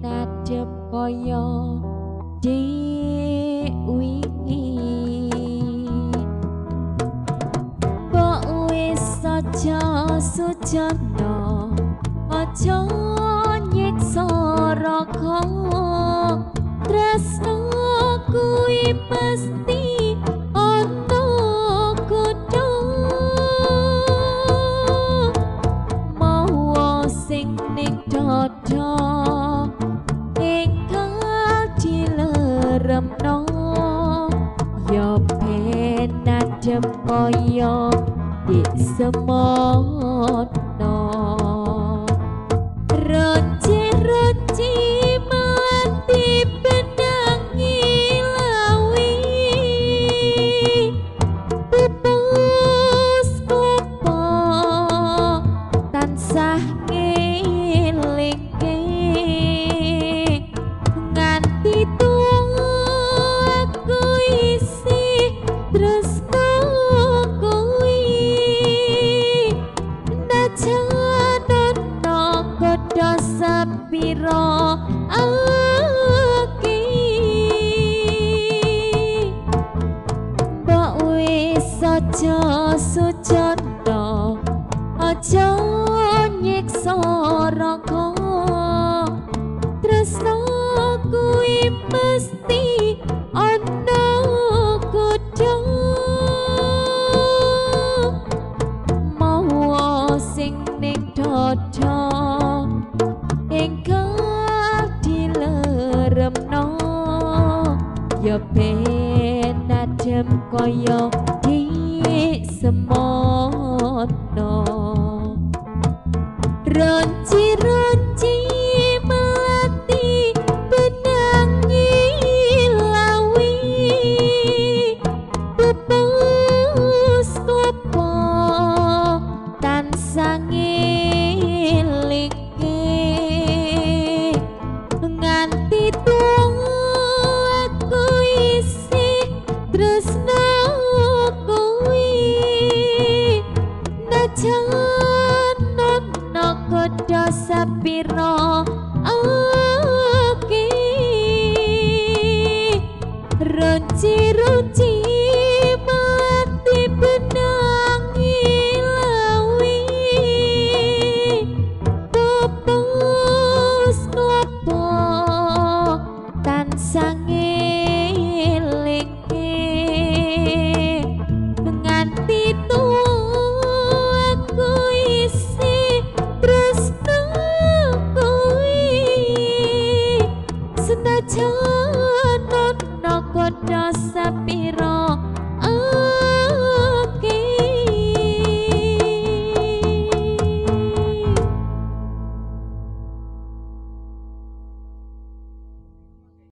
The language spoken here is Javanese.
nadep kaya dewi mbok wis aja sujana aja nyiksa raka tresno kuwi mesti ana kudu mawa sing ning dada ingkang dileremno ya ben adem kaya di semono roci-roci mati benangi lawi pupus kupo tansah ngelingi nganti tuwa aku isi tresno kuwi ndajanono kodho sepiro aki mbok wis aja sujana aja nyiksa raka tresno kuwi mesti ana kudu mawa sing ning dada ingkang dileremno ya ben adem kaya di semono